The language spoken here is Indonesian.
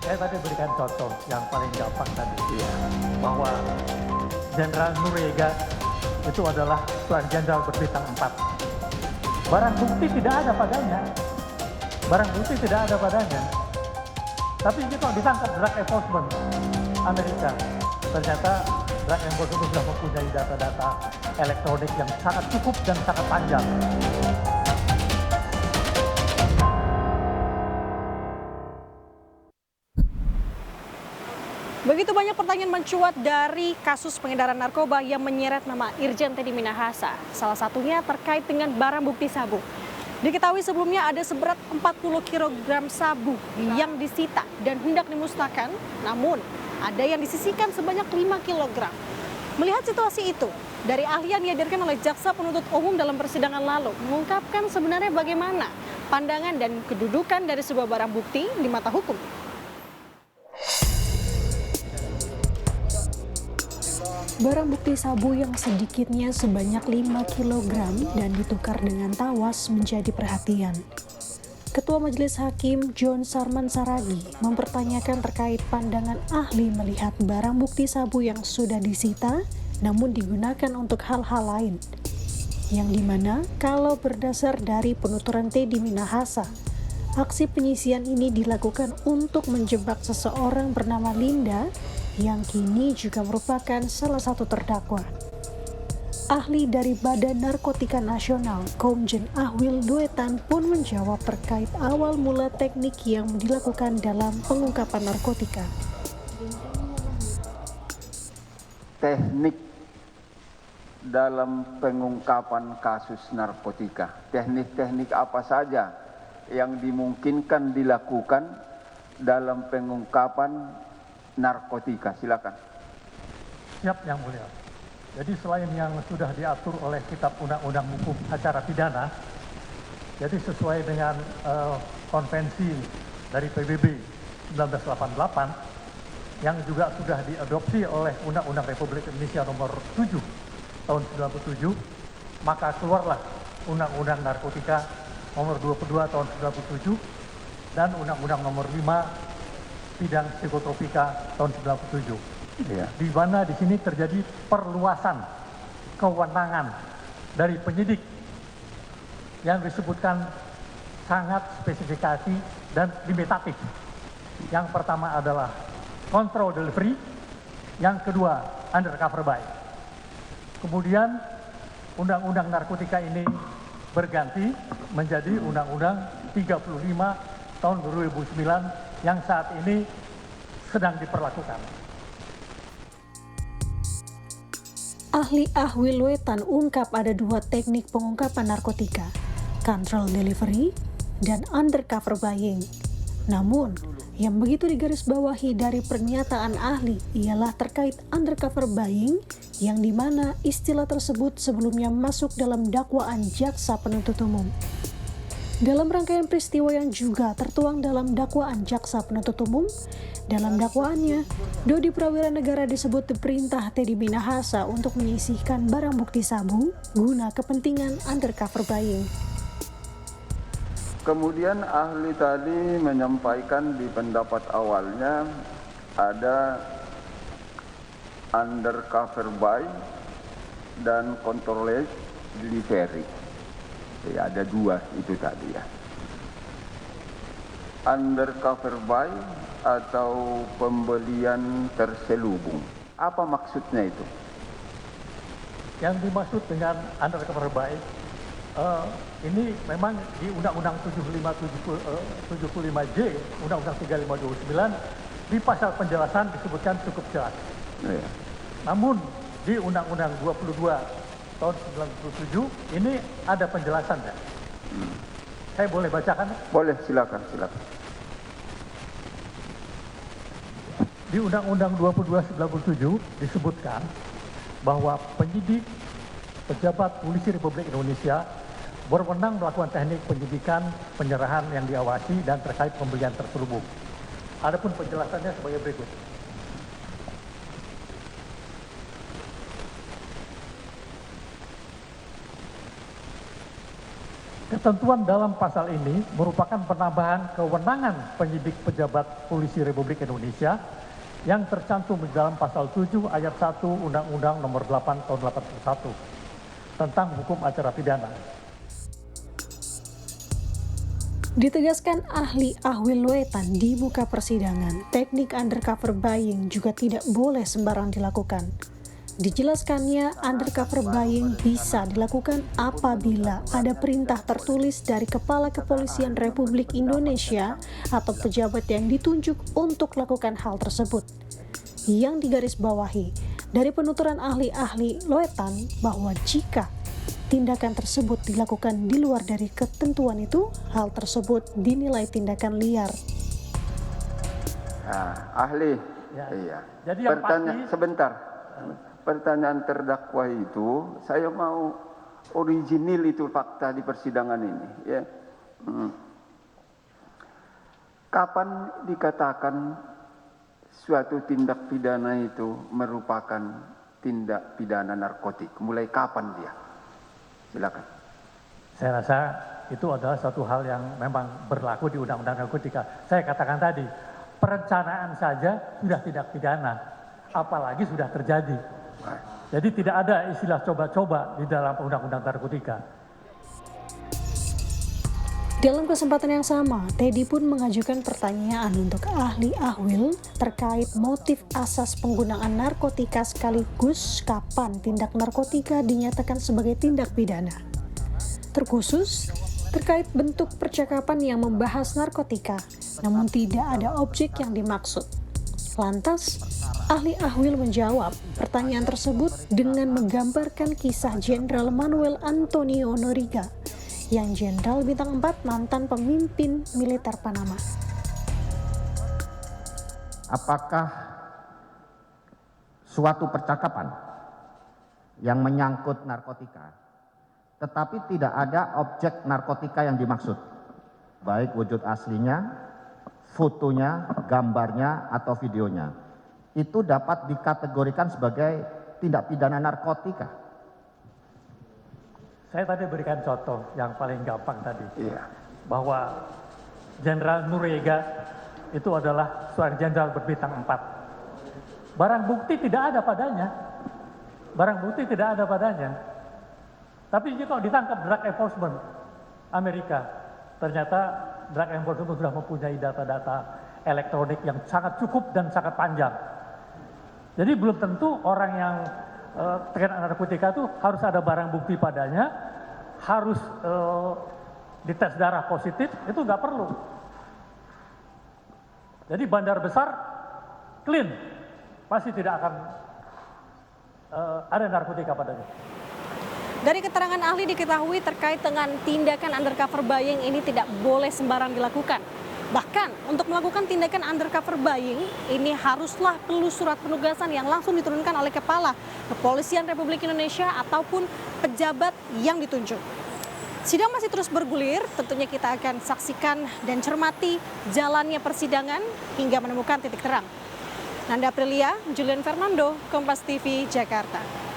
Saya tadi berikan contoh yang paling gampang tadi, bahwa Jenderal Noriega itu adalah seorang jenderal berbintang 4. Barang bukti tidak ada padanya. Barang bukti tidak ada padanya. Tapi itu ditangkap drug enforcement Amerika. Ternyata drug enforcement sudah mempunyai data-data elektronik yang sangat cukup dan sangat panjang. Begitu banyak pertanyaan mencuat dari kasus pengedaran narkoba yang menyeret nama Irjen Teddy Minahasa. Salah satunya terkait dengan barang bukti sabu. Diketahui sebelumnya ada seberat 40 kg sabu yang disita dan hendak dimusnahkan, namun ada yang disisihkan sebanyak 5 kg. Melihat situasi itu, dari ahli yang dihadirkan oleh Jaksa Penuntut Umum dalam persidangan lalu mengungkapkan sebenarnya bagaimana pandangan dan kedudukan dari sebuah barang bukti di mata hukum. Barang bukti sabu yang sedikitnya sebanyak 5 kg dan ditukar dengan tawas menjadi perhatian. Ketua Majelis Hakim John Sarman Saragi mempertanyakan terkait pandangan ahli melihat barang bukti sabu yang sudah disita namun digunakan untuk hal-hal lain. Yang dimana kalau berdasar dari penuturan Teddy Minahasa, aksi penyisian ini dilakukan untuk menjebak seseorang bernama Linda yang kini juga merupakan salah satu terdakwa. Ahli dari Badan Narkotika Nasional, Komjen Ahwil Duetan pun menjawab terkait awal mula teknik yang dilakukan dalam pengungkapan narkotika. Teknik dalam pengungkapan kasus narkotika. Teknik-teknik apa saja yang dimungkinkan dilakukan dalam pengungkapan narkotika? Silakan. Siap, Yang Mulia. Jadi selain yang sudah diatur oleh Kitab Undang-Undang Hukum Acara Pidana, jadi sesuai dengan konvensi dari PBB 1988 yang juga sudah diadopsi oleh Undang-Undang Republik Indonesia nomor 7 tahun 97, maka keluarlah Undang-Undang Narkotika nomor 22 tahun 97 dan Undang-Undang nomor 5 bidang psikotropika tahun 97. Ya. Di mana di sini terjadi perluasan kewenangan dari penyidik yang disebutkan sangat spesifikasi dan limitatif. Yang pertama adalah control delivery, yang kedua undercover buy. Kemudian Undang-Undang Narkotika ini berganti menjadi Undang-Undang 35 tahun 2009 yang saat ini sedang diperlakukan. Ahli Ahwil Duetan ungkap ada dua teknik pengungkapan narkotika, control delivery dan undercover buying. Namun, yang begitu digarisbawahi dari pernyataan ahli ialah terkait undercover buying yang dimana istilah tersebut sebelumnya masuk dalam dakwaan Jaksa Penuntut Umum. Dalam rangkaian peristiwa yang juga tertuang dalam dakwaan Jaksa Penuntut Umum, dalam dakwaannya, Dodi Prawira Negara disebut diperintah Teddy Minahasa untuk menyisihkan barang bukti sabu guna kepentingan undercover buying. Kemudian ahli tadi menyampaikan di pendapat awalnya ada undercover buy dan controlled delivery. Ya, ada dua itu tadi ya. Undercover buy atau pembelian terselubung. Apa maksudnya itu? Yang dimaksud dengan undercover buy ini memang di Undang-Undang 75J, Undang-Undang 3529 di pasal penjelasan disebutkan cukup jelas. Ya. Namun di Undang-Undang 22 tahun 97 ini ada penjelasannya. Saya boleh bacakan? Boleh, silakan, silakan. Di Undang-Undang 22/97 disebutkan bahwa penyidik pejabat Polisi Republik Indonesia berwenang melakukan teknik penyidikan, penyerahan yang diawasi dan terkait pembelian terselubung. Adapun penjelasannya sebagai berikut. Ketentuan dalam pasal ini merupakan penambahan kewenangan penyidik pejabat polisi Republik Indonesia yang tercantum di dalam pasal 7 ayat 1 Undang-Undang Nomor 8 Tahun 81 tentang hukum acara pidana. Ditegaskan ahli Ahwil Wetan di muka persidangan, teknik undercover buying juga tidak boleh sembarang dilakukan. Dijelaskannya, undercover buying bisa dilakukan apabila ada perintah tertulis dari Kepala Kepolisian Republik Indonesia atau pejabat yang ditunjuk untuk melakukan hal tersebut. Yang digarisbawahi dari penuturan ahli-ahli Wetan bahwa jika tindakan tersebut dilakukan di luar dari ketentuan itu, hal tersebut dinilai tindakan liar. Ahli, Ya. iya. Jadi yang pasti- Sebentar. Pertanyaan terdakwa itu, saya mau original itu fakta di persidangan ini. Ya. Kapan dikatakan suatu tindak pidana itu merupakan tindak pidana narkotik? Mulai kapan dia? Silakan. Saya rasa itu adalah satu hal yang memang berlaku di Undang-Undang Narkotika. Saya katakan tadi, perencanaan saja sudah tidak pidana, apalagi sudah terjadi. Jadi tidak ada istilah coba-coba di dalam Undang-Undang Narkotika. Dalam kesempatan yang sama, Teddy pun mengajukan pertanyaan untuk ahli Ahwil terkait motif asas penggunaan narkotika sekaligus kapan tindak narkotika dinyatakan sebagai tindak pidana. Terkhusus terkait bentuk percakapan yang membahas narkotika, namun tidak ada objek yang dimaksud. Lantas, ahli Ahwil menjawab pertanyaan tersebut dengan menggambarkan kisah Jenderal Manuel Antonio Noriega, yang Jenderal Bintang 4 mantan pemimpin militer Panama. Apakah suatu percakapan yang menyangkut narkotika, tetapi tidak ada objek narkotika yang dimaksud, baik wujud aslinya, fotonya, gambarnya, atau videonya, itu dapat dikategorikan sebagai tindak pidana narkotika? Saya tadi berikan contoh yang paling gampang tadi, Iya. bahwa Jenderal Noriega itu adalah seorang jenderal berbintang 4. Barang bukti tidak ada padanya. Barang bukti tidak ada padanya. Tapi jika ditangkap drug enforcement Amerika, ternyata drug enforcement sudah mempunyai data-data elektronik yang sangat cukup dan sangat panjang. Jadi belum tentu orang yang terkena narkotika itu harus ada barang bukti padanya, harus dites darah positif, itu nggak perlu. Jadi bandar besar clean, pasti tidak akan ada narkotika padanya. Dari keterangan ahli diketahui terkait dengan tindakan undercover buying ini tidak boleh sembarang dilakukan. Bahkan untuk melakukan tindakan undercover buying ini haruslah perlu surat penugasan yang langsung diturunkan oleh Kepala Kepolisian Republik Indonesia ataupun pejabat yang ditunjuk. Sidang masih terus bergulir, tentunya kita akan saksikan dan cermati jalannya persidangan hingga menemukan titik terang. Nanda Aprilia, Julian Fernando, Kompas TV, Jakarta.